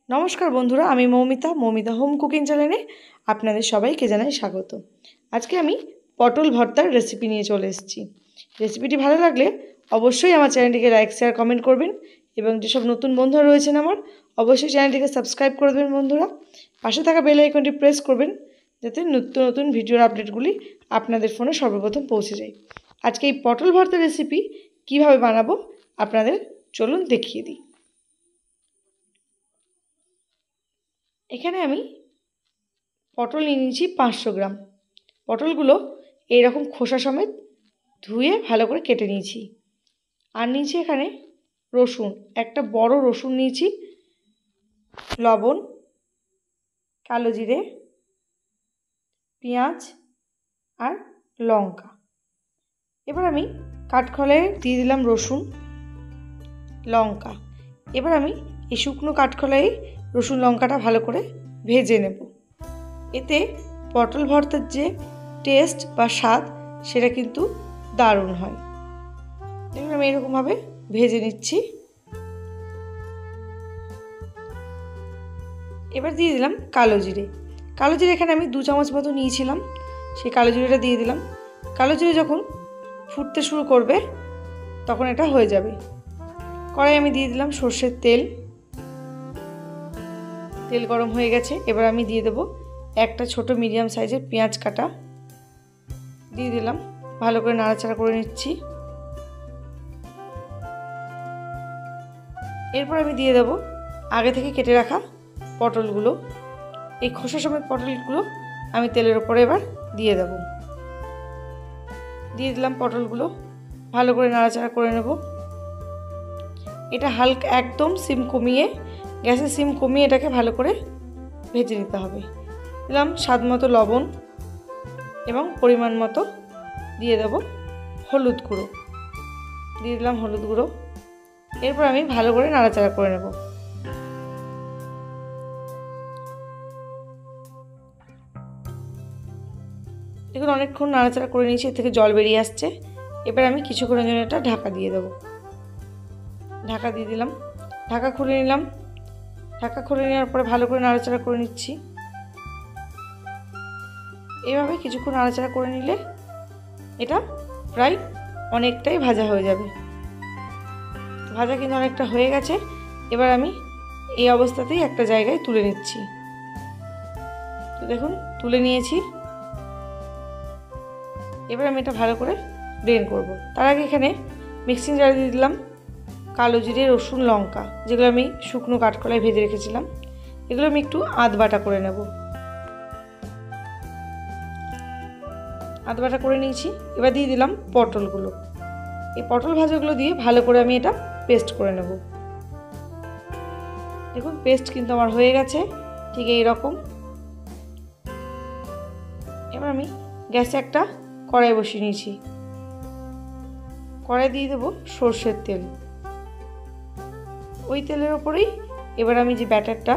নমস্কার বন্ধুরা, আমি মৌমিতা হোম কুকিং চ্যানেলে আপনাদের সবাইকে জানাই স্বাগত। আজকে আমি পটল ভর্তার রেসিপি নিয়ে চলে এসেছি। রেসিপিটি ভালো লাগলে অবশ্যই আমার চ্যানেলটিকে লাইক শেয়ার কমেন্ট করবেন এবং যেসব নতুন বন্ধুরা রয়েছেন আমার অবশ্যই চ্যানেলটিকে সাবস্ক্রাইব করে দেবেন বন্ধুরা। পাশে থাকা বেল আইকনটি প্রেস করবেন যাতে নিত্য নতুন ভিডিওর আপডেটগুলি আপনাদের ফোনে সর্বপ্রথম পৌঁছে যায়। আজকে এই পটল ভর্তার রেসিপি কিভাবে বানাবো আপনাদের চলুন দেখিয়ে দিই। এখানে আমি পটল নিয়ে নিয়েছি 500 গ্রাম। পটলগুলো এইরকম খোসা সমেত ধুয়ে ভালো করে কেটে নিয়েছি। আর নিয়েছি এখানে রসুন, একটা বড় রসুন নিয়েছি, লবণ, কালো জিরে, পেঁয়াজ আর লঙ্কা। এবার আমি কাঠখোলায় দিয়ে দিলাম রসুন, লঙ্কা। এবার আমি এই শুকনো কাঠখোলায় রসুন লঙ্কাটা ভালো করে ভেজে নেব। এতে পটল ভর্তার যে টেস্ট বা স্বাদ সেটা কিন্তু দারুণ হয়। দেখুন আমি এরকমভাবে ভেজে নিচ্ছি। এবার দিয়ে দিলাম কালো জিরে। কালো জিরে এখানে আমি 2 চামচ মতো নিয়েছিলাম, সেই কালো জিরেটা দিয়ে দিলাম। কালো জিরে যখন ফুটতে শুরু করবে তখন এটা হয়ে যাবে। কড়াই আমি দিয়ে দিলাম সর্ষের তেল। তেল গরম হয়ে গেছে। এবার আমি দিয়ে দেবো একটা ছোট মিডিয়াম সাইজের পেঁয়াজ কাটা দিয়ে দিলাম। ভালো করে নাড়াচাড়া করে নিচ্ছি। এরপর আমি দিয়ে দেবো আগে থেকে কেটে রাখা পটলগুলো। এই খোসা সমেত পটলগুলো আমি তেলের ওপরে এবার দিয়ে দেব। দিয়ে দিলাম পটলগুলো, ভালো করে নাড়াচাড়া করে নেব। এটা হালকা একদম সিম কমিয়ে, গ্যাসের সিম কমিয়ে এটাকে ভালো করে ভেজে নিতে হবে। দিলাম স্বাদ মতো লবণ এবং পরিমাণ মতো দিয়ে দেব হলুদ গুঁড়ো। দিয়ে দিলাম হলুদ গুঁড়ো। এরপর আমি ভালো করে নাড়াচাড়া করে নেব। দেখুন অনেকক্ষণ নাড়াচাড়া করে নিয়েছি, এর থেকে জল বেরিয়ে আসছে। এবার আমি কিছুক্ষণের জন্য এটা ঢাকা দিয়ে দেব। ঢাকা দিয়ে দিলাম, ঢাকা খুলে নিলাম। ঢাকা খুলে নেওয়ার পরে ভালো করে নাড়াচাড়া করে নিচ্ছি। এভাবে কিছুক্ষণ নাড়াচাড়া করে নিলে এটা প্রায় অনেকটাই ভাজা হয়ে যাবে। ভাজা কিন্তু অনেকটা হয়ে গেছে। এবার আমি এই অবস্থাতেই একটা জায়গায় তুলে নিচ্ছি। তো দেখুন তুলে নিয়েছি। এবার আমি এটা ভালো করে ব্লেন্ড করব। তার আগে এখানে মিক্সিং জারে দিয়ে দিলাম কালো জিরে, রসুন, লঙ্কা, যেগুলো আমি শুকনো কাঠকলায় ভেজে রেখেছিলাম। এগুলো আমি একটু আধ বাটা করে নেব। আধ বাটা করে নিয়েছি। এবার দিয়ে দিলাম পটলগুলো। এই পটল ভাজাগুলো দিয়ে ভালো করে আমি এটা পেস্ট করে নেব। দেখুন পেস্ট কিন্তু আমার হয়ে গেছে ঠিক এই রকম। এবার আমি গ্যাসে একটা কড়াই বসিয়ে নিয়েছি। কড়াই দিয়ে দেবো সর্ষের তেল। ওই তেলের ওপরেই এবার আমি যে ব্যাটারটা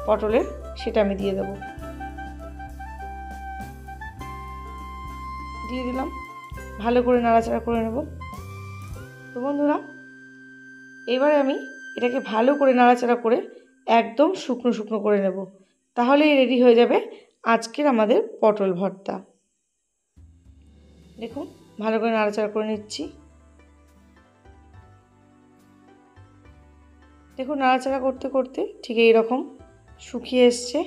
পটলের সেটা আমি দিয়ে দেব। দিয়ে দিলাম, ভালো করে নাড়াচাড়া করে নেব। তো বন্ধুরা এবারে আমি এটাকে ভালো করে নাড়াচাড়া করে একদম শুকনো শুকনো করে নেব। তাহলেই রেডি হয়ে যাবে আজকের আমাদের পটল ভর্তা। দেখুন ভালো করে নাড়াচাড়া করে নিচ্ছি। দেখুন নাড়াচাড়া করতে করতে ঠিক এই রকম শুকিয়ে এসছে।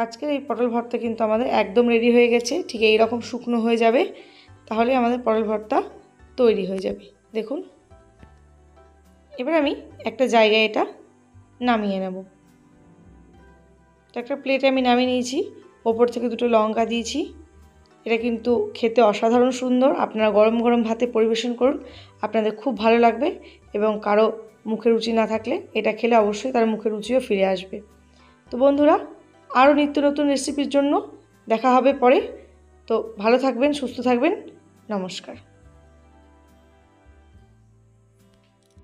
আজকের এই পটল ভর্তা কিন্তু আমাদের একদম রেডি হয়ে গেছে। ঠিক এই রকম শুকনো হয়ে যাবে, তাহলে আমাদের পটল ভর্তা তৈরি হয়ে যাবে। দেখুন এবার আমি একটা জায়গায় এটা নামিয়ে নেব। একটা প্লেটে আমি নামিয়ে নিয়েছি। ওপর থেকে 2টো লঙ্কা দিয়েছি। এটা কিন্তু খেতে অসাধারণ সুন্দর। আপনারা গরম গরম ভাতে পরিবেশন করুন, আপনাদের খুব ভালো লাগবে। এবং কারো মুখে রুচি না থাকলে এটা খেলে অবশ্যই তার মুখে রুচিও ফিরে আসবে। তো বন্ধুরা আরও নিত্য নতুন রেসিপির জন্য দেখা হবে পরে। তো ভালো থাকবেন, সুস্থ থাকবেন। নমস্কার।